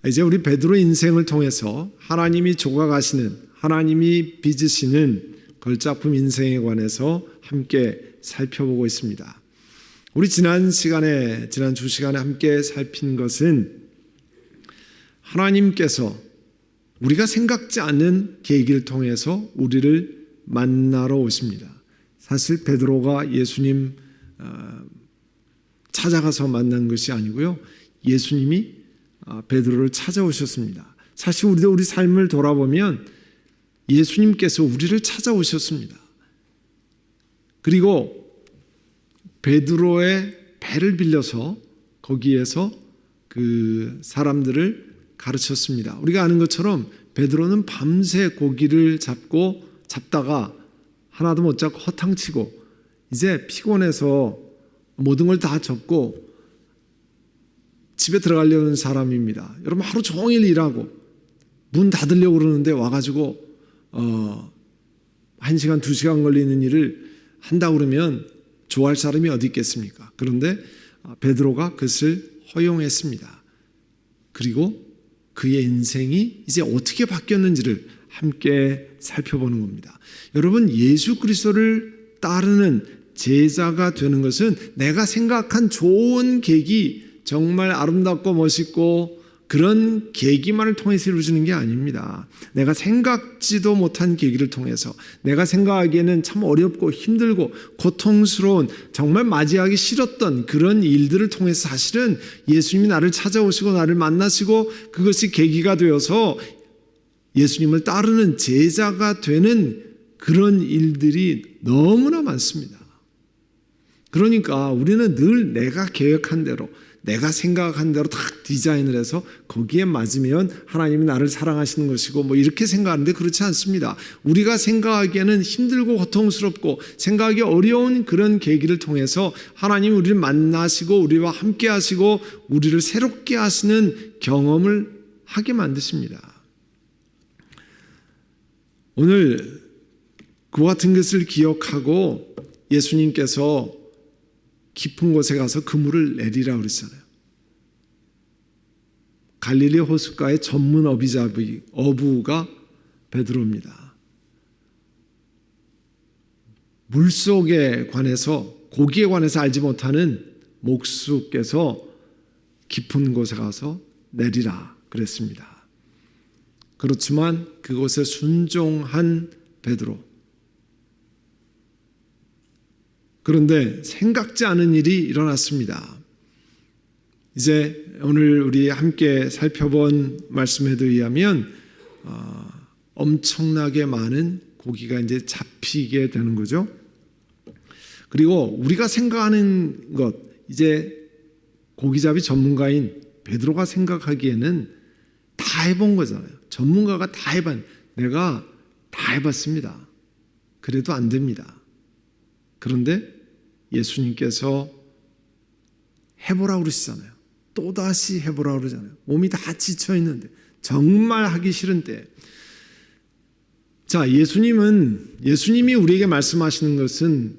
이제 우리 베드로 인생을 통해서 하나님이 조각하시는, 하나님이 빚으시는 걸작품 인생에 관해서 함께 살펴보고 있습니다. 우리 지난 두 시간에 함께 살핀 것은 하나님께서 우리가 생각지 않은 계기를 통해서 우리를 만나러 오십니다. 사실 베드로가 예수님 찾아가서 만난 것이 아니고요, 예수님이 베드로를 찾아오셨습니다. 사실 우리도 우리 삶을 돌아보면 예수님께서 우리를 찾아오셨습니다. 그리고 베드로의 배를 빌려서 거기에서 그 사람들을 가르쳤습니다. 우리가 아는 것처럼 베드로는 밤새 고기를 잡다가 하나도 못 잡고 허탕치고 이제 피곤해서 모든 걸 다 접고 집에 들어가려는 사람입니다. 여러분, 하루 종일 일하고 문 닫으려고 그러는데 와가지고 1시간, 2시간 걸리는 일을 한다고 그러면 좋아할 사람이 어디 있겠습니까? 그런데 베드로가 그것을 허용했습니다. 그리고 그의 인생이 이제 어떻게 바뀌었는지를 함께 살펴보는 겁니다. 여러분, 예수 그리스도를 따르는 제자가 되는 것은 내가 생각한 좋은 계기, 정말 아름답고 멋있고 그런 계기만을 통해서 이루어지는 게 아닙니다. 내가 생각지도 못한 계기를 통해서, 내가 생각하기에는 참 어렵고 힘들고 고통스러운, 정말 맞이하기 싫었던 그런 일들을 통해서 사실은 예수님이 나를 찾아오시고 나를 만나시고 그것이 계기가 되어서 예수님을 따르는 제자가 되는 그런 일들이 너무나 많습니다. 그러니까 우리는 늘 내가 계획한 대로, 내가 생각한 대로 딱 디자인을 해서 거기에 맞으면 하나님이 나를 사랑하시는 것이고 뭐 이렇게 생각하는데 그렇지 않습니다. 우리가 생각하기에는 힘들고 고통스럽고 생각하기 어려운 그런 계기를 통해서 하나님이 우리를 만나시고 우리와 함께 하시고 우리를 새롭게 하시는 경험을 하게 만드십니다. 오늘 그와 같은 것을 기억하고 예수님께서 깊은 곳에 가서 그물을 내리라 그랬잖아요. 갈릴리 호숫가의 전문 어부가 베드로입니다. 물속에 관해서, 고기에 관해서 알지 못하는 목수께서 깊은 곳에 가서 내리라 그랬습니다. 그렇지만 그곳에 순종한 베드로, 그런데 생각지 않은 일이 일어났습니다. 이제 오늘 우리 함께 살펴본 말씀에도 의하면 엄청나게 많은 고기가 이제 잡히게 되는 거죠. 그리고 우리가 생각하는 것, 이제 고기잡이 전문가인 베드로가 생각하기에는 다 해본 거잖아요. 전문가가 다 해본, 내가 다 해봤습니다. 그래도 안 됩니다. 그런데 예수님께서 해보라고 그러시잖아요. 또다시 해보라고 그러잖아요. 몸이 다 지쳐 있는데, 정말 하기 싫은데. 자, 예수님이 우리에게 말씀하시는 것은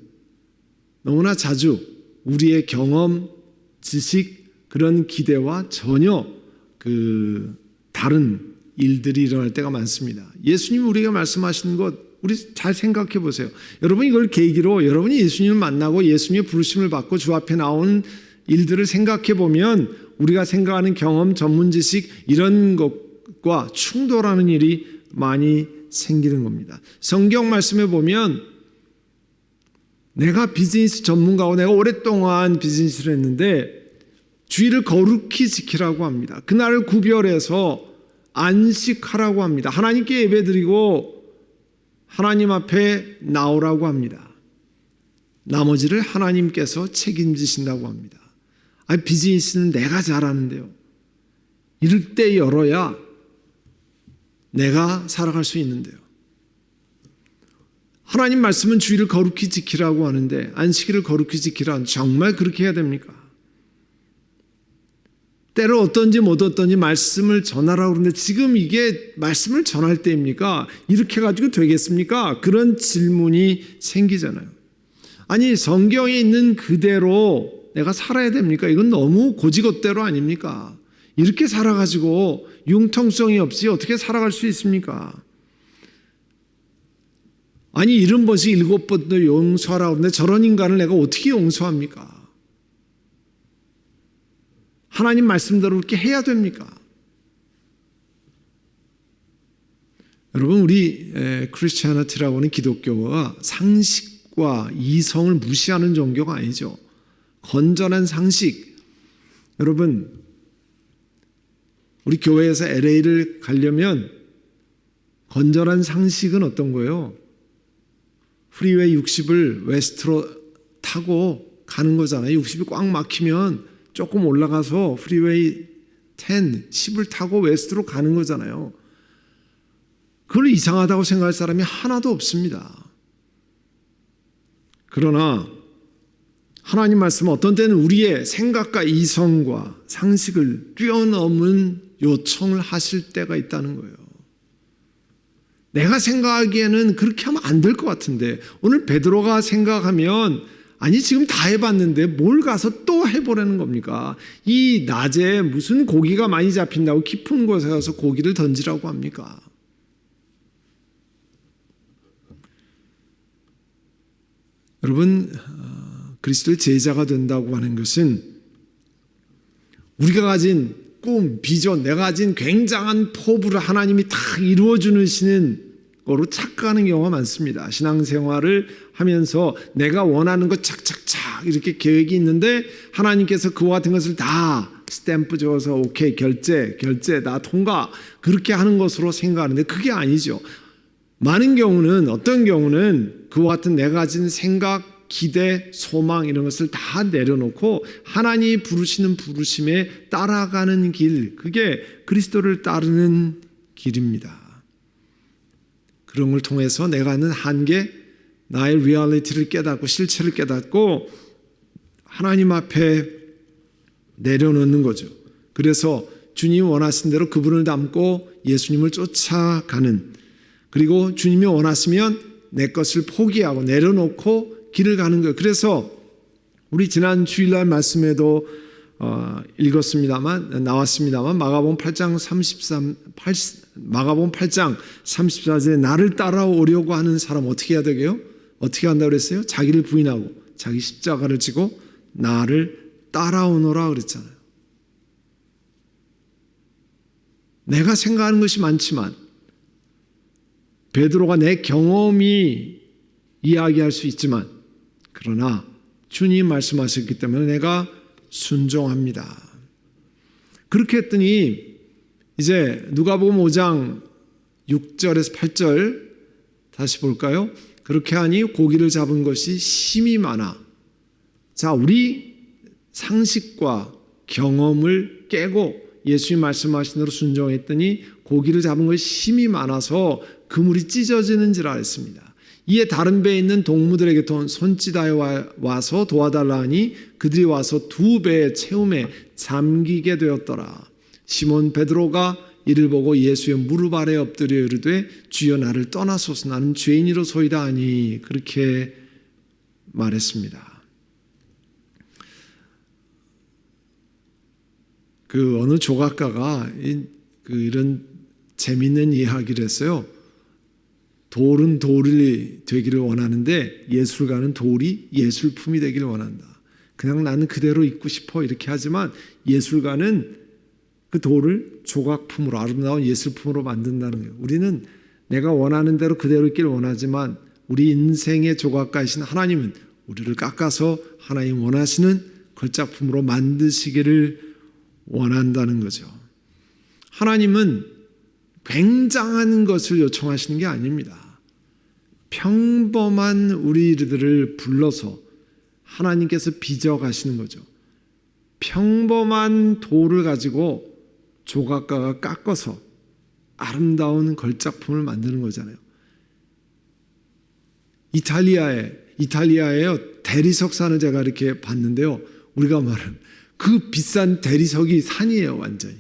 너무나 자주 우리의 경험, 지식, 그런 기대와 전혀 다른 일들이 일어날 때가 많습니다. 예수님이 우리에게 말씀하시는 것, 우리 잘 생각해 보세요. 여러분, 이걸 계기로 여러분이 예수님을 만나고 예수님의 부르심을 받고 주 앞에 나온 일들을 생각해 보면 우리가 생각하는 경험, 전문 지식 이런 것과 충돌하는 일이 많이 생기는 겁니다. 성경 말씀에 보면 내가 비즈니스 전문가고 내가 오랫동안 비즈니스를 했는데 주의를 거룩히 지키라고 합니다. 그날을 구별해서 안식하라고 합니다. 하나님께 예배드리고 하나님 앞에 나오라고 합니다. 나머지를 하나님께서 책임지신다고 합니다. 아니, 비즈니스는 내가 잘하는데요. 이럴 때 열어야 내가 살아갈 수 있는데요. 하나님 말씀은 주의를 거룩히 지키라고 하는데 안식일을 거룩히 지키라, 정말 그렇게 해야 됩니까? 때로 어떤지 못 어떤지 말씀을 전하라고 그러는데 지금 이게 말씀을 전할 때입니까? 이렇게 가지고 되겠습니까? 그런 질문이 생기잖아요. 아니, 성경에 있는 그대로 내가 살아야 됩니까? 이건 너무 고지것대로 아닙니까? 이렇게 살아가지고 융통성이 없이 어떻게 살아갈 수 있습니까? 아니 70번씩 7번도 용서하라고 하는데 저런 인간을 내가 어떻게 용서합니까? 하나님 말씀대로 그렇게 해야 됩니까? 여러분 우리 크리스티아니티라고 하는 기독교가 상식과 이성을 무시하는 종교가 아니죠. 건전한 상식. 여러분 우리 교회에서 LA를 가려면 건전한 상식은 어떤 거예요? 프리웨이 60을 웨스트로 타고 가는 거잖아요. 60이 꽉 막히면 조금 올라가서 프리웨이 10, 10을 타고 웨스트로 가는 거잖아요. 그걸 이상하다고 생각할 사람이 하나도 없습니다. 그러나 하나님 말씀은 어떤 때는 우리의 생각과 이성과 상식을 뛰어넘은 요청을 하실 때가 있다는 거예요. 내가 생각하기에는 그렇게 하면 안 될 것 같은데 오늘 베드로가 생각하면 아니 지금 다 해봤는데 뭘 가서 또 해보라는 겁니까? 이 낮에 무슨 고기가 많이 잡힌다고 깊은 곳에 가서 고기를 던지라고 합니까? 여러분 그리스도의 제자가 된다고 하는 것은 우리가 가진 꿈, 비전, 내가 가진 굉장한 포부를 하나님이 다 이루어주시는 거로 착각하는 경우가 많습니다. 신앙생활을 하면서 내가 원하는 것 착착착 이렇게 계획이 있는데 하나님께서 그와 같은 것을 다 스탬프 줘서 오케이 결제 나 통과 그렇게 하는 것으로 생각하는데 그게 아니죠. 많은 경우는 어떤 경우는 그와 같은 내가 가진 생각, 기대, 소망 이런 것을 다 내려놓고 하나님이 부르시는 부르심에 따라가는 길, 그게 그리스도를 따르는 길입니다. 그런 걸 통해서 내가 하는 한계, 나의 리얼리티를 깨닫고 실체를 깨닫고 하나님 앞에 내려놓는 거죠. 그래서 주님이 원하신 대로 그분을 닮고 예수님을 쫓아가는, 그리고 주님이 원하시면 내 것을 포기하고 내려놓고 길을 가는 거예요. 그래서 우리 지난 주일날 말씀에도 읽었습니다만 나왔습니다만 마가복음 8장 34절에 나를 따라오려고 하는 사람 어떻게 해야 되게요? 어떻게 한다고 그랬어요? 자기를 부인하고 자기 십자가를 지고 나를 따라오너라 그랬잖아요. 내가 생각하는 것이 많지만 베드로가 내 경험이 이야기할 수 있지만 그러나 주님 말씀하셨기 때문에 내가 순종합니다. 그렇게 했더니 이제 누가복음 5장 6절에서 8절 다시 볼까요? 그렇게 하니 고기를 잡은 것이 심히 많아. 자, 우리 상식과 경험을 깨고 예수님 말씀하신 대로 순종했더니 고기를 잡은 것이 심히 많아서 그물이 찢어지는지라 했습니다. 이에 다른 배에 있는 동무들에게 손짓하여 와서 도와달라 하니 그들이 와서 2배의 채움에 잠기게 되었더라. 시몬 베드로가 이를 보고 예수의 무릎 아래 엎드려 이르되 주여 나를 떠나소서 나는 죄인이로소이다 하니 그렇게 말했습니다. 그 어느 조각가가 이런 재밌는 이야기를 했어요. 돌은 돌이 되기를 원하는데 예술가는 돌이 예술품이 되기를 원한다. 그냥 나는 그대로 있고 싶어 이렇게 하지만 예술가는 그 돌을 조각품으로 아름다운 예술품으로 만든다는 거예요. 우리는 내가 원하는 대로 그대로 있기를 원하지만 우리 인생의 조각가이신 하나님은 우리를 깎아서 하나님 원하시는 걸작품으로 만드시기를 원한다는 거죠. 하나님은 굉장한 것을 요청하시는 게 아닙니다. 평범한 우리들을 불러서 하나님께서 빚어가시는 거죠. 평범한 돌을 가지고 조각가가 깎아서 아름다운 걸작품을 만드는 거잖아요. 이탈리아의 대리석산을 제가 이렇게 봤는데요. 우리가 말하는 그 비싼 대리석이 산이에요, 완전히.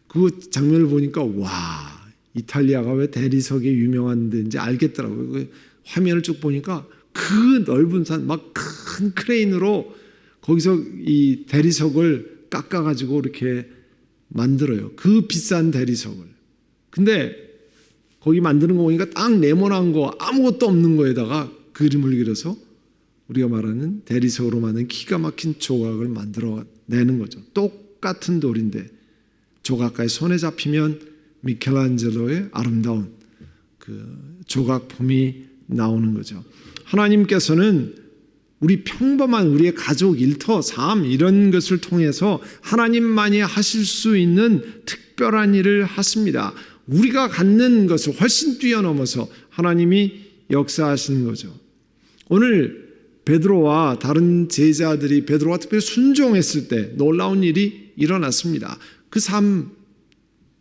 그 장면을 보니까 와, 이탈리아가 왜 대리석이 유명한 데인지 알겠더라고요. 그 화면을 쭉 보니까 그 넓은 산, 막 큰 크레인으로 거기서 이 대리석을 깎아가지고 이렇게 만들어요. 그 비싼 대리석을. 근데 거기 만드는 거 보니까 딱 네모난 거 아무것도 없는 거에다가 그림을 그려서 우리가 말하는 대리석으로 만든 기가 막힌 조각을 만들어내는 거죠. 똑같은 돌인데 조각가의 손에 잡히면 미켈란젤로의 아름다운 그 조각품이 나오는 거죠. 하나님께서는 우리 평범한 우리의 가족, 일터, 삶 이런 것을 통해서 하나님만이 하실 수 있는 특별한 일을 하십니다. 우리가 갖는 것을 훨씬 뛰어넘어서 하나님이 역사하시는 거죠. 오늘 베드로와 다른 제자들이 베드로가 특별히 순종했을 때 놀라운 일이 일어났습니다. 그 삶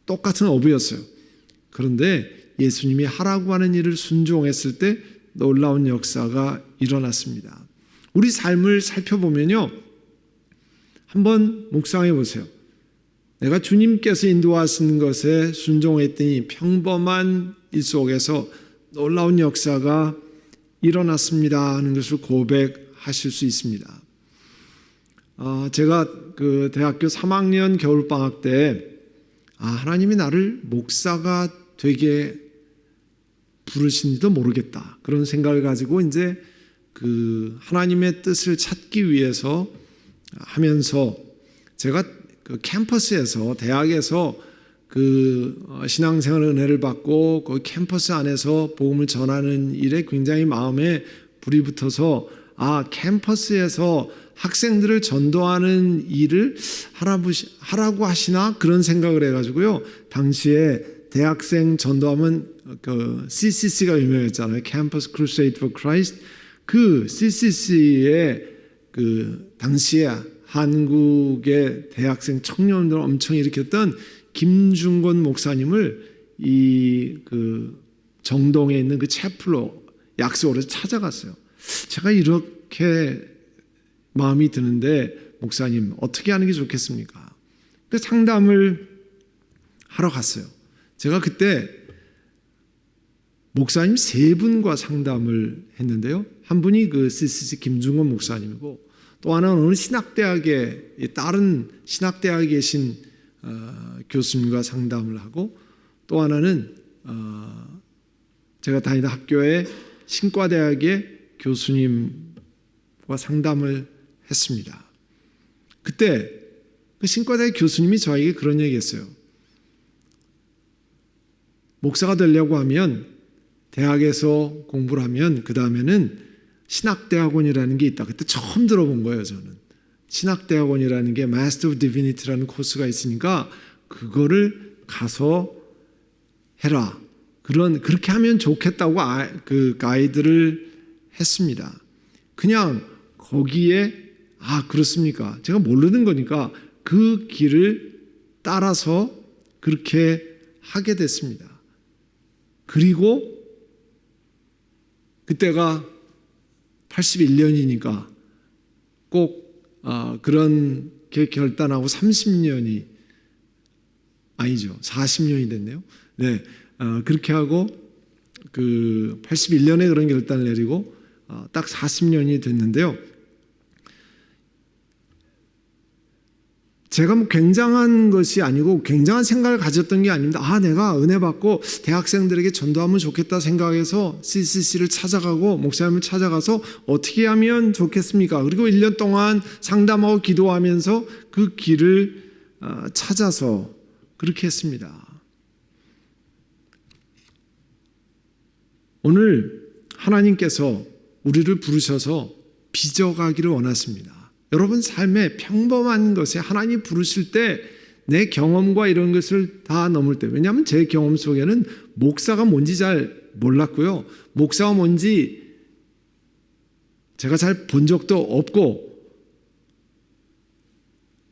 똑같은 어부였어요. 그런데 예수님이 하라고 하는 일을 순종했을 때 놀라운 역사가 일어났습니다. 우리 삶을 살펴보면요, 한번 묵상해 보세요. 내가 주님께서 인도하신 것에 순종했더니 평범한 일 속에서 놀라운 역사가 일어났습니다 하는 것을 고백하실 수 있습니다. 제가 그 대학교 3학년 겨울방학 때 하나님이 나를 목사가 되게 부르신지도 모르겠다 그런 생각을 가지고 이제 그 하나님의 뜻을 찾기 위해서 하면서 제가 그 캠퍼스에서 대학에서 그 신앙생활 은혜를 받고 그 캠퍼스 안에서 복음을 전하는 일에 굉장히 마음에 불이 붙어서 캠퍼스에서 학생들을 전도하는 일을 하라고 하시나 그런 생각을 해가지고요. 당시에 대학생 전도하면 그 CCC가 유명했잖아요. Campus Crusade for Christ. 그 CCC의 그 당시에 한국의 대학생 청년들 엄청 일으켰던 김중곤 목사님을 이 그 정동에 있는 그 채플로 약속을 해서 찾아갔어요. 제가 이렇게 마음이 드는데 목사님 어떻게 하는 게 좋겠습니까? 그 상담을 하러 갔어요. 제가 그때 목사님 3분과 상담을 했는데요. 한 분이 그 CCC 김중곤 목사님이고 또 하나는 어느 신학대학에 다른 신학대학에 계신 교수님과 상담을 하고 또 하나는 제가 다니던 학교의 신과대학의 교수님과 상담을 했습니다. 그때 그 신과대학 교수님이 저에게 그런 얘기했어요. 목사가 되려고 하면 대학에서 공부를 하면 그 다음에는 신학대학원이라는 게 있다. 그때 처음 들어본 거예요, 저는. 신학대학원이라는 게 Master of Divinity라는 코스가 있으니까 그거를 가서 해라. 그렇게 하면 좋겠다고 그 가이드를 했습니다. 그냥 거기에 그렇습니까? 제가 모르는 거니까 그 길을 따라서 그렇게 하게 됐습니다. 그리고 그때가 81년이니까 꼭 그렇게 결단하고 30년이 아니죠. 40년이 됐네요. 네, 그렇게 하고 그 81년에 그런 결단을 내리고 딱 40년이 됐는데요. 제가 뭐 굉장한 것이 아니고 굉장한 생각을 가졌던 게 아닙니다. 내가 은혜 받고 대학생들에게 전도하면 좋겠다 생각해서 CCC를 찾아가고 목사님을 찾아가서 어떻게 하면 좋겠습니까? 그리고 1년 동안 상담하고 기도하면서 그 길을 찾아서 그렇게 했습니다. 오늘 하나님께서 우리를 부르셔서 빚어가기를 원하십니다. 여러분 삶의 평범한 것에 하나님 부르실 때 내 경험과 이런 것을 다 넘을 때, 왜냐하면 제 경험 속에는 목사가 뭔지 잘 몰랐고요. 목사가 뭔지 제가 잘 본 적도 없고,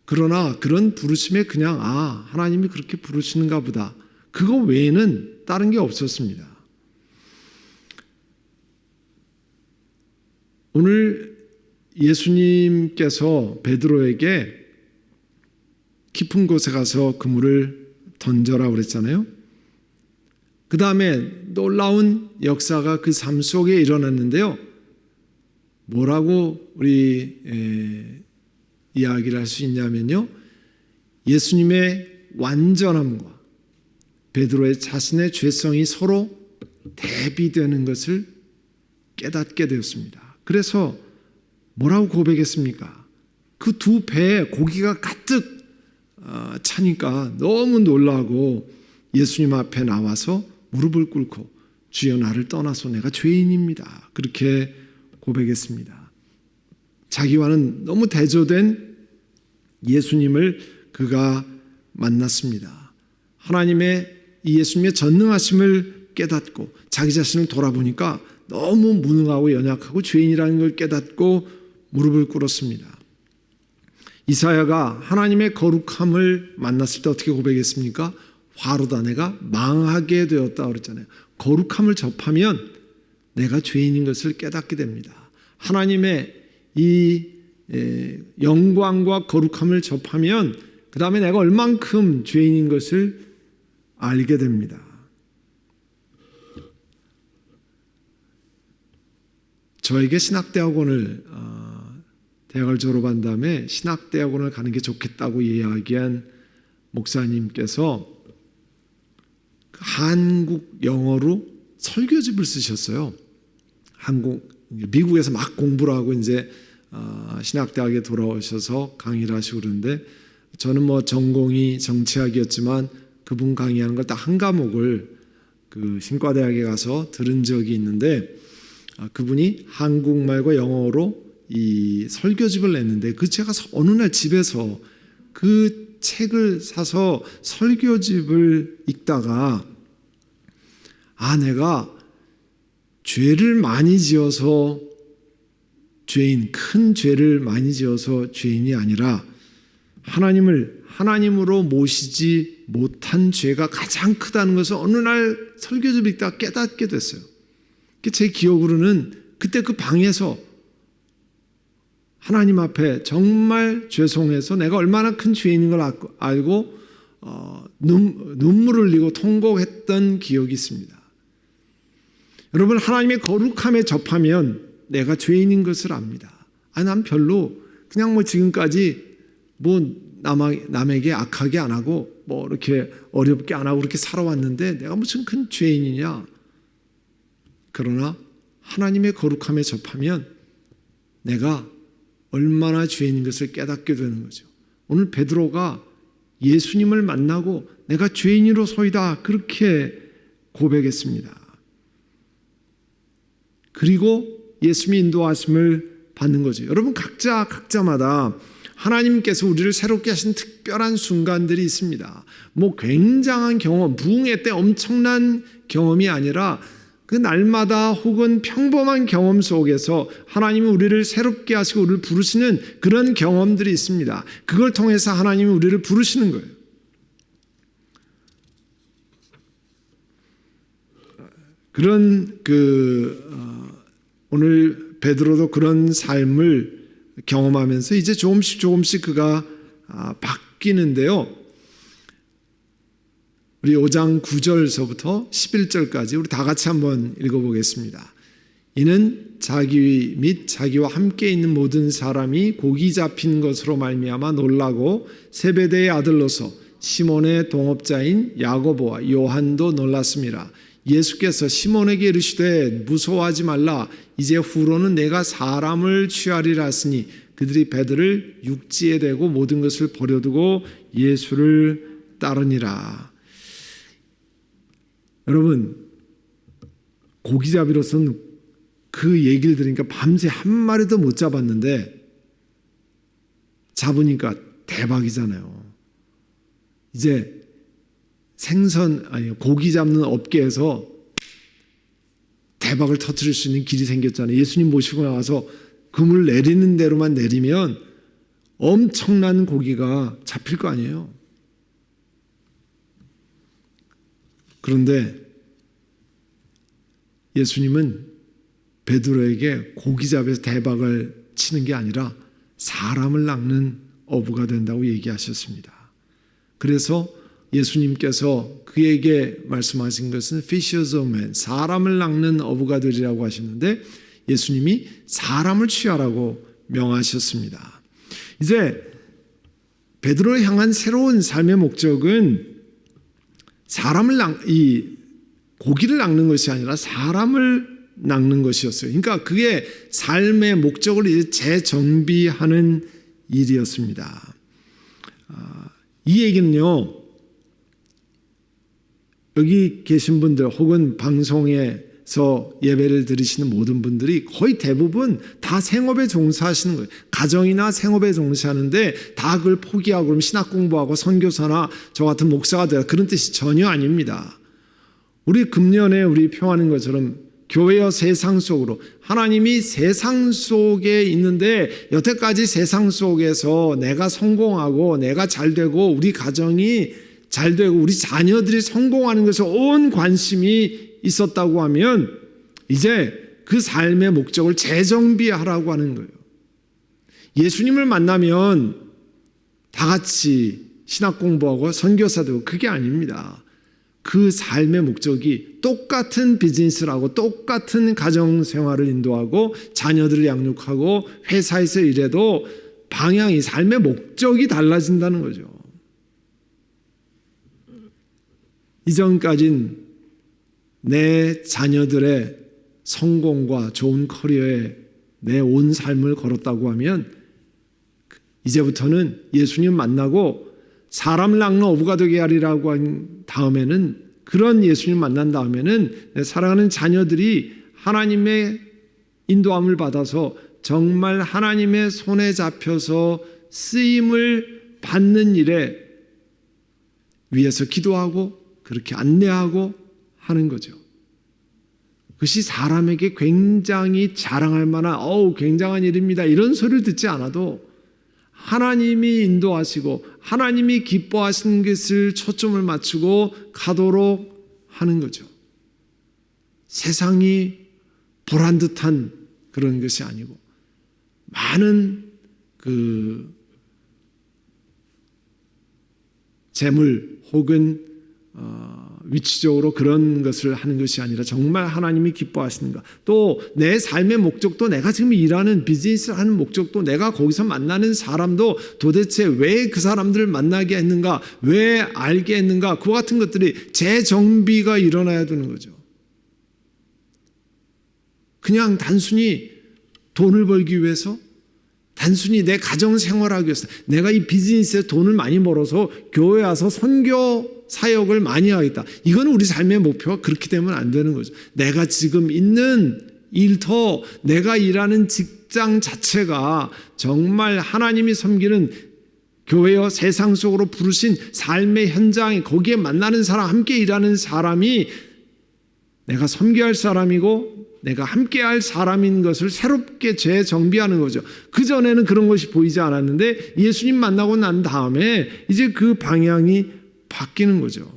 그러나 그런 부르심에 그냥 하나님이 그렇게 부르시는가 보다. 그거 외에는 다른 게 없었습니다. 오늘 예수님께서 베드로에게 깊은 곳에 가서 그물을 던져라 그랬잖아요. 그 다음에 놀라운 역사가 그 삶 속에 일어났는데요. 뭐라고 우리 이야기를 할 수 있냐면요. 예수님의 완전함과 베드로의 자신의 죄성이 서로 대비되는 것을 깨닫게 되었습니다. 그래서 뭐라고 고백했습니까? 그 두 배에 고기가 가득 차니까 너무 놀라고 예수님 앞에 나와서 무릎을 꿇고 주여 나를 떠나서 내가 죄인입니다. 그렇게 고백했습니다. 자기와는 너무 대조된 예수님을 그가 만났습니다. 하나님의 이 예수님의 전능하심을 깨닫고 자기 자신을 돌아보니까 너무 무능하고 연약하고 죄인이라는 걸 깨닫고 무릎을 꿇었습니다. 이사야가 하나님의 거룩함을 만났을 때 어떻게 고백했습니까? 화로다 내가 망하게 되었다 그랬잖아요. 거룩함을 접하면 내가 죄인인 것을 깨닫게 됩니다. 하나님의 이 영광과 거룩함을 접하면 그 다음에 내가 얼만큼 죄인인 것을 알게 됩니다. 저에게 신학대학원을 대학을 졸업한 다음에 신학대학원을 가는 게 좋겠다고 이야기한 목사님께서 한국 영어로 설교집을 쓰셨어요. 미국에서 막 공부를 하고 이제 신학대학에 돌아오셔서 강의를 하시고 그러는데 저는 뭐 전공이 정치학이었지만 그분 강의하는 걸 딱 한 과목을 그 신과대학에 가서 들은 적이 있는데 그분이 한국말과 영어로 이 설교집을 냈는데 그 제가 어느 날 집에서 그 책을 사서 설교집을 읽다가 내가 죄를 많이 지어서 큰 죄를 많이 지어서 죄인이 아니라 하나님을 하나님으로 모시지 못한 죄가 가장 크다는 것을 어느 날 설교집을 읽다가 깨닫게 됐어요. 제 기억으로는 그때 그 방에서 하나님 앞에 정말 죄송해서 내가 얼마나 큰 죄인인 걸 알고 눈물을 흘리고 통곡했던 기억이 있습니다. 여러분, 하나님의 거룩함에 접하면 내가 죄인인 것을 압니다. 난 별로 그냥 뭐 지금까지 뭐 남에게 악하게 안 하고 뭐 이렇게 어렵게 안 하고 그렇게 살아왔는데 내가 무슨 큰 죄인이냐. 그러나 하나님의 거룩함에 접하면 내가 얼마나 죄인인 것을 깨닫게 되는 거죠. 오늘 베드로가 예수님을 만나고 내가 죄인으로서이다 그렇게 고백했습니다. 그리고 예수님의 인도하심을 받는 거죠. 여러분 각자마다 하나님께서 우리를 새롭게 하신 특별한 순간들이 있습니다. 뭐 굉장한 경험, 부흥회 때 엄청난 경험이 아니라 그 날마다 혹은 평범한 경험 속에서 하나님이 우리를 새롭게 하시고 우리를 부르시는 그런 경험들이 있습니다. 그걸 통해서 하나님이 우리를 부르시는 거예요. 그런 오늘 베드로도 그런 삶을 경험하면서 이제 조금씩 그가 바뀌는데요. 우리 5장 9절서부터 11절까지 우리 다 같이 한번 읽어보겠습니다. 이는 자기 및 자기와 함께 있는 모든 사람이 고기 잡힌 것으로 말미암아 놀라고 세베대의 아들로서 시몬의 동업자인 야고보와 요한도 놀랐습니다. 예수께서 시몬에게 이르시되 무서워하지 말라. 이제 후로는 내가 사람을 취하리라 하시니 그들이 배들을 육지에 대고 모든 것을 버려두고 예수를 따르니라. 여러분, 고기잡이로서는 그 얘기를 들으니까 밤새 한 마리도 못 잡았는데 잡으니까 대박이잖아요. 이제 고기 잡는 업계에서 대박을 터뜨릴 수 있는 길이 생겼잖아요. 예수님 모시고 나와서 그물 내리는 대로만 내리면 엄청난 고기가 잡힐 거 아니에요. 그런데 예수님은 베드로에게 고기잡이에서 대박을 치는 게 아니라 사람을 낚는 어부가 된다고 얘기하셨습니다. 그래서 예수님께서 그에게 말씀하신 것은 Fishers of men, 사람을 낚는 어부가 되리라고 하셨는데 예수님이 사람을 취하라고 명하셨습니다. 이제 베드로를 향한 새로운 삶의 목적은 고기를 낚는 것이 아니라 사람을 낚는 것이었어요. 그러니까 그게 삶의 목적을 이제 재정비하는 일이었습니다. 이 얘기는요, 여기 계신 분들 혹은 방송에서 예배를 드리시는 모든 분들이 거의 대부분 다 생업에 종사하시는 거예요. 가정이나 생업에 종사하는데 다 그걸 포기하고 그럼 신학 공부하고 선교사나 저 같은 목사가 되라 그런 뜻이 전혀 아닙니다. 우리 금년에 우리 표하는 것처럼 교회여 세상 속으로, 하나님이 세상 속에 있는데 여태까지 세상 속에서 내가 성공하고 내가 잘되고 우리 가정이 잘되고 우리 자녀들이 성공하는 것에 온 관심이 있었다고 하면 이제 그 삶의 목적을 재정비하라고 하는 거예요. 예수님을 만나면 다 같이 신학 공부하고 선교사 되고 그게 아닙니다. 그 삶의 목적이 똑같은 비즈니스라고 똑같은 가정생활을 인도하고 자녀들을 양육하고 회사에서 일해도 방향이 삶의 목적이 달라진다는 거죠. 이전까진 내 자녀들의 성공과 좋은 커리어에 내 온 삶을 걸었다고 하면 이제부터는 예수님 만나고 사람을 낚는 어부가 되게 하리라고 한 다음에는, 그런 예수님 만난 다음에는 내 사랑하는 자녀들이 하나님의 인도함을 받아서 정말 하나님의 손에 잡혀서 쓰임을 받는 일에 위해서 기도하고 그렇게 안내하고 하는 거죠. 그것이 사람에게 굉장히 자랑할 만한 굉장한 일입니다, 이런 소리를 듣지 않아도 하나님이 인도하시고 하나님이 기뻐하시는 것을 초점을 맞추고 가도록 하는 거죠. 세상이 보란 듯한 그런 것이 아니고 많은 재물 혹은 위치적으로 그런 것을 하는 것이 아니라 정말 하나님이 기뻐하시는가, 또 내 삶의 목적도, 내가 지금 일하는 비즈니스를 하는 목적도, 내가 거기서 만나는 사람도 도대체 왜 그 사람들을 만나게 했는가, 왜 알게 했는가, 그와 같은 것들이 재정비가 일어나야 되는 거죠. 그냥 단순히 돈을 벌기 위해서, 단순히 내 가정 생활하기 위해서, 내가 이 비즈니스에 돈을 많이 벌어서 교회 와서 선교 사역을 많이 하겠다, 이건 우리 삶의 목표가 그렇게 되면 안 되는 거죠. 내가 지금 있는 일터, 내가 일하는 직장 자체가 정말 하나님이 섬기는 교회와 세상 속으로 부르신 삶의 현장에, 거기에 만나는 사람, 함께 일하는 사람이 내가 섬겨야 할 사람이고 내가 함께할 사람인 것을 새롭게 재정비하는 거죠. 그전에는 그런 것이 보이지 않았는데 예수님 만나고 난 다음에 이제 그 방향이 바뀌는 거죠.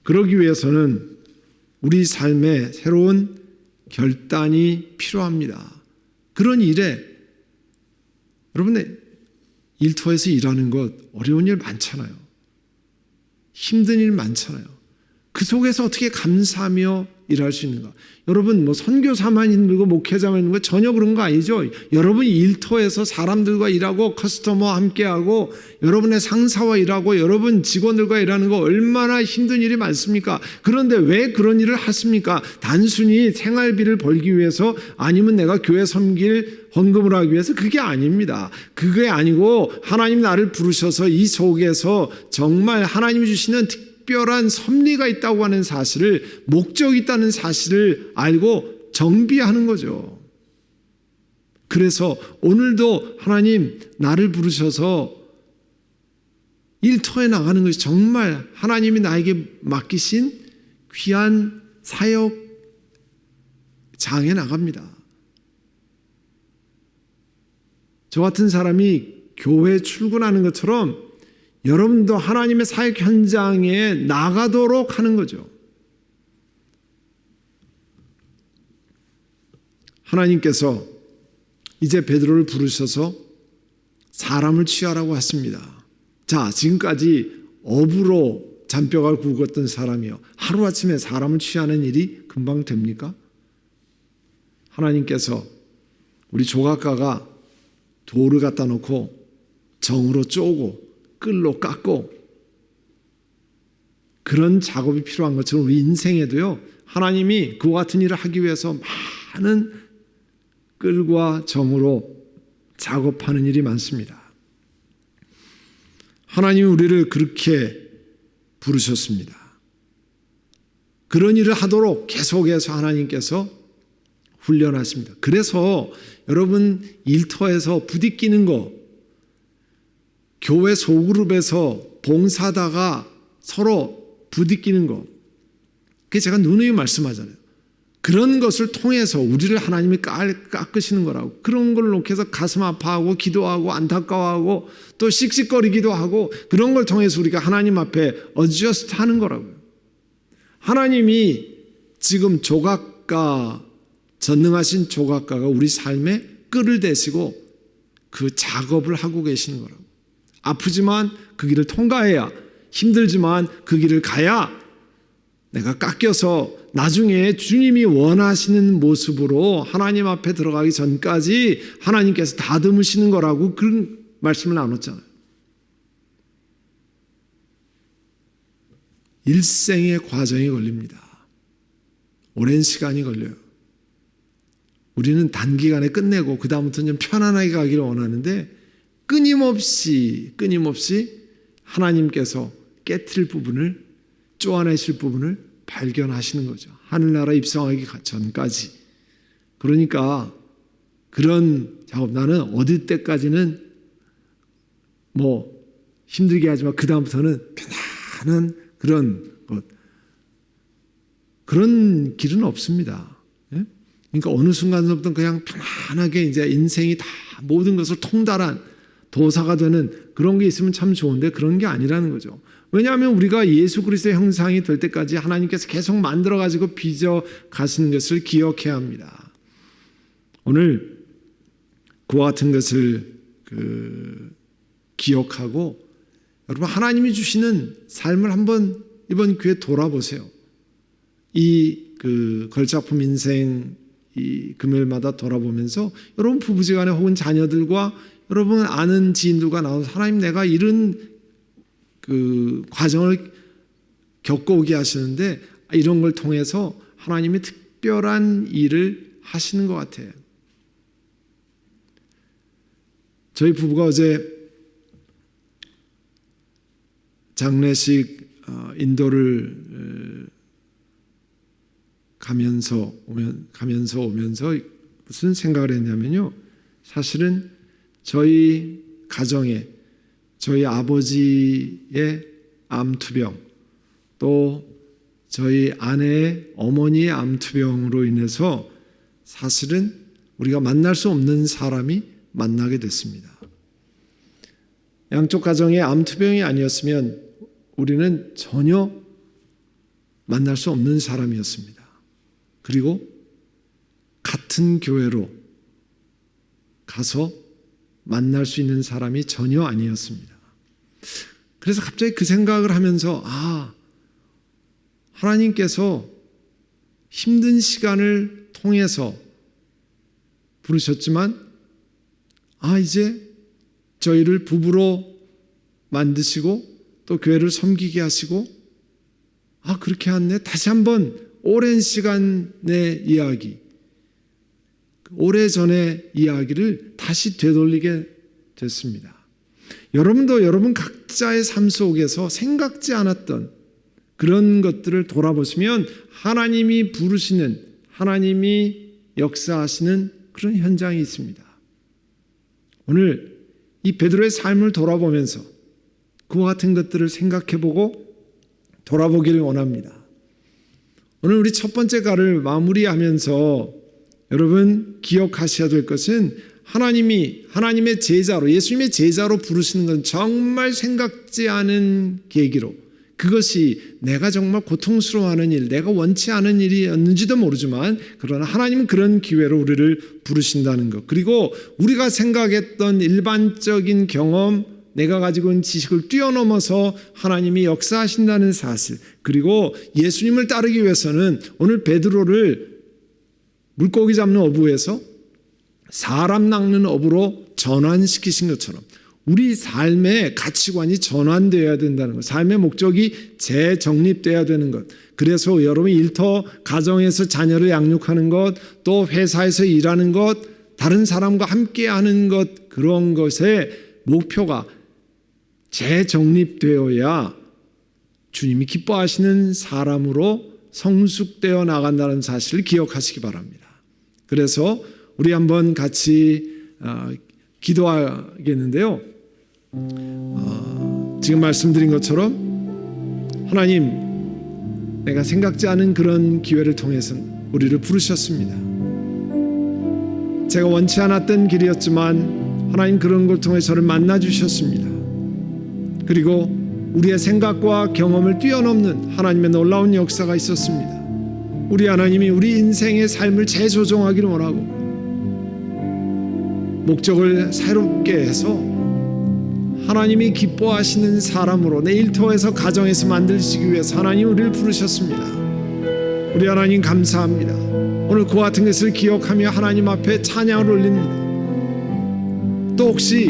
그러기 위해서는 우리 삶에 새로운 결단이 필요합니다. 그런 일에, 여러분의 일터에서 일하는 것 어려운 일 많잖아요. 힘든 일 많잖아요. 그 속에서 어떻게 감사하며 일할 수 있는가? 여러분 선교사만 힘들고 목회자만 힘든 거 전혀 그런 거 아니죠. 여러분이 일터에서 사람들과 일하고 커스터머와 함께하고 여러분의 상사와 일하고 여러분 직원들과 일하는 거 얼마나 힘든 일이 많습니까? 그런데 왜 그런 일을 하십니까? 단순히 생활비를 벌기 위해서, 아니면 내가 교회 섬길 헌금을 하기 위해서, 그게 아닙니다. 그게 아니고 하나님 나를 부르셔서 이 속에서 정말 하나님이 주시는 특별한 섭리가 있다고 하는 사실을, 목적이 있다는 사실을 알고 정비하는 거죠. 그래서 오늘도 하나님 나를 부르셔서 일터에 나가는 것이 정말 하나님이 나에게 맡기신 귀한 사역장에 나갑니다. 저 같은 사람이 교회에 출근하는 것처럼 여러분도 하나님의 사역 현장에 나가도록 하는 거죠. 하나님께서 이제 베드로를 부르셔서 사람을 취하라고 하십니다. 자, 지금까지 어부로 잔뼈가 굵었던 사람이요, 하루아침에 사람을 취하는 일이 금방 됩니까? 하나님께서 우리 조각가가 돌을 갖다 놓고 정으로 쪼고 끌로 깎고 그런 작업이 필요한 것처럼 우리 인생에도요, 하나님이 그와 같은 일을 하기 위해서 많은 끌과 정으로 작업하는 일이 많습니다. 하나님이 우리를 그렇게 부르셨습니다. 그런 일을 하도록 계속해서 하나님께서 훈련하십니다. 그래서 여러분 일터에서 부딪히는 거, 교회 소그룹에서 봉사다가 서로 부딪히는 거, 그게 제가 누누이 말씀하잖아요. 그런 것을 통해서 우리를 하나님이 깎으시는 거라고. 그런 걸 놓고서 가슴 아파하고 기도하고 안타까워하고 또 씩씩거리기도 하고 그런 걸 통해서 우리가 하나님 앞에 어저스트 하는 거라고요. 하나님이 지금 조각가, 전능하신 조각가가 우리 삶에 끈을 대시고 그 작업을 하고 계시는 거라고. 아프지만 그 길을 통과해야, 힘들지만 그 길을 가야 내가 깎여서 나중에 주님이 원하시는 모습으로 하나님 앞에 들어가기 전까지 하나님께서 다듬으시는 거라고 그런 말씀을 나눴잖아요. 일생의 과정이 걸립니다. 오랜 시간이 걸려요. 우리는 단기간에 끝내고 그 다음부터는 좀 편안하게 가기를 원하는데 끊임없이 하나님께서 깨트릴 부분을, 쪼아내실 부분을 발견하시는 거죠. 하늘나라 입성하기 전까지. 그러니까 그런 작업, 나는 어디 때까지는 뭐 힘들게 하지만 그 다음부터는 편안한 그런 것, 그런 길은 없습니다. 예? 그러니까 어느 순간부터 그냥 편안하게 이제 인생이 다 모든 것을 통달한 도사가 되는 그런 게 있으면 참 좋은데 그런 게 아니라는 거죠. 왜냐하면 우리가 예수 그리스도의 형상이 될 때까지 하나님께서 계속 만들어가지고 빚어 가시는 것을 기억해야 합니다. 오늘 그와 같은 것을 기억하고 여러분 하나님이 주시는 삶을 한번 이번 기회에 돌아보세요. 이 걸작품 인생 이 금요일마다 돌아보면서 여러분 부부지간에 혹은 자녀들과 여러분 아는 지인들과 나와서 하나님 내가 이런 과정을 겪어오게 하시는데 이런 걸 통해서 하나님이 특별한 일을 하시는 것 같아요. 저희 부부가 어제 장례식 인도를 가면서 오면서 무슨 생각을 했냐면요. 사실은 저희 가정에 저희 아버지의 암투병, 또 저희 아내의 어머니의 암투병으로 인해서 사실은 우리가 만날 수 없는 사람이 만나게 됐습니다. 양쪽 가정에 암투병이 아니었으면 우리는 전혀 만날 수 없는 사람이었습니다. 그리고 같은 교회로 가서 만날 수 있는 사람이 전혀 아니었습니다. 그래서 갑자기 그 생각을 하면서 하나님께서 힘든 시간을 통해서 부르셨지만 이제 저희를 부부로 만드시고 또 교회를 섬기게 하시고 그렇게 했네. 다시 한번 오랜 시간의 이야기, 오래전의 이야기를 다시 되돌리게 됐습니다. 여러분도 여러분 각자의 삶 속에서 생각지 않았던 그런 것들을 돌아보시면 하나님이 부르시는, 하나님이 역사하시는 그런 현장이 있습니다. 오늘 이 베드로의 삶을 돌아보면서 그와 같은 것들을 생각해보고 돌아보기를 원합니다. 오늘 우리 첫 번째 가를 마무리하면서 여러분 기억하셔야 될 것은 하나님의 제자로, 예수님의 제자로 부르시는 건 정말 생각지 않은 계기로, 그것이 내가 정말 고통스러워하는 일, 내가 원치 않은 일이었는지도 모르지만 그러나 하나님은 그런 기회로 우리를 부르신다는 것, 그리고 우리가 생각했던 일반적인 경험, 내가 가지고 있는 지식을 뛰어넘어서 하나님이 역사하신다는 사실, 그리고 예수님을 따르기 위해서는 오늘 베드로를 물고기 잡는 어부에서 사람 낚는 어부로 전환시키신 것처럼 우리 삶의 가치관이 전환되어야 된다는 것, 삶의 목적이 재정립되어야 되는 것. 그래서 여러분 일터 가정에서 자녀를 양육하는 것, 또 회사에서 일하는 것, 다른 사람과 함께하는 것, 그런 것의 목표가 재정립되어야 주님이 기뻐하시는 사람으로 성숙되어 나간다는 사실을 기억하시기 바랍니다. 그래서 우리 한번 같이 기도하겠는데요. 지금 말씀드린 것처럼 하나님, 내가 생각지 않은 그런 기회를 통해서 우리를 부르셨습니다. 제가 원치 않았던 길이었지만 하나님 그런 걸 통해 저를 만나 주셨습니다. 그리고 우리의 생각과 경험을 뛰어넘는 하나님의 놀라운 역사가 있었습니다. 우리 하나님이 우리 인생의 삶을 재조정하기를 원하고 목적을 새롭게 해서 하나님이 기뻐하시는 사람으로 내 일터에서 가정에서 만들시기 위해서 하나님 우리를 부르셨습니다. 우리 하나님 감사합니다. 오늘 그와 같은 것을 기억하며 하나님 앞에 찬양을 올립니다. 또 혹시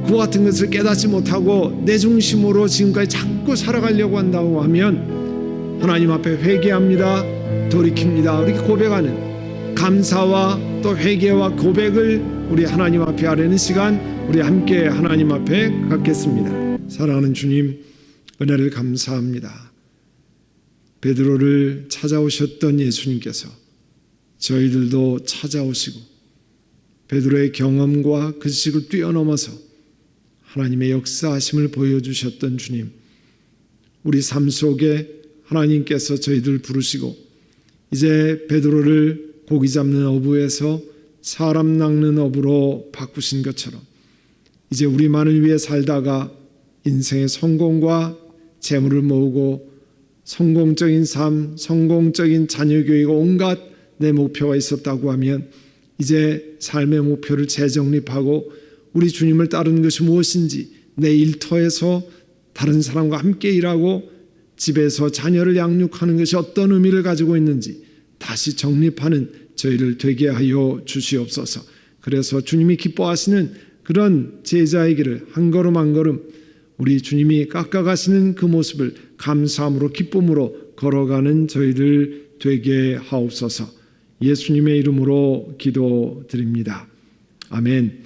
그와 같은 것을 깨닫지 못하고 내 중심으로 지금까지 자꾸 살아가려고 한다고 하면 하나님 앞에 회개합니다. 돌이킵니다. 이렇게 고백하는 감사와 또 회개와 고백을 우리 하나님 앞에 하려는 시간 우리 함께 하나님 앞에 갖겠습니다. 사랑하는 주님, 은혜를 감사합니다. 베드로를 찾아오셨던 예수님께서 저희들도 찾아오시고 베드로의 경험과 그 지식을 뛰어넘어서 하나님의 역사하심을 보여주셨던 주님, 우리 삶 속에 하나님께서 저희들 부르시고 이제 베드로를 고기 잡는 어부에서 사람 낚는 어부로 바꾸신 것처럼 이제 우리만을 위해 살다가 인생의 성공과 재물을 모으고 성공적인 삶, 성공적인 자녀교육, 온갖 내 목표가 있었다고 하면 이제 삶의 목표를 재정립하고 우리 주님을 따르는 것이 무엇인지, 내 일터에서 다른 사람과 함께 일하고 집에서 자녀를 양육하는 것이 어떤 의미를 가지고 있는지 다시 정립하는 저희를 되게 하여 주시옵소서. 그래서 주님이 기뻐하시는 그런 제자이기를 한 걸음 한 걸음 우리 주님이 깎아가시는 그 모습을 감사함으로 기쁨으로 걸어가는 저희들 되게 하옵소서. 예수님의 이름으로 기도드립니다. 아멘.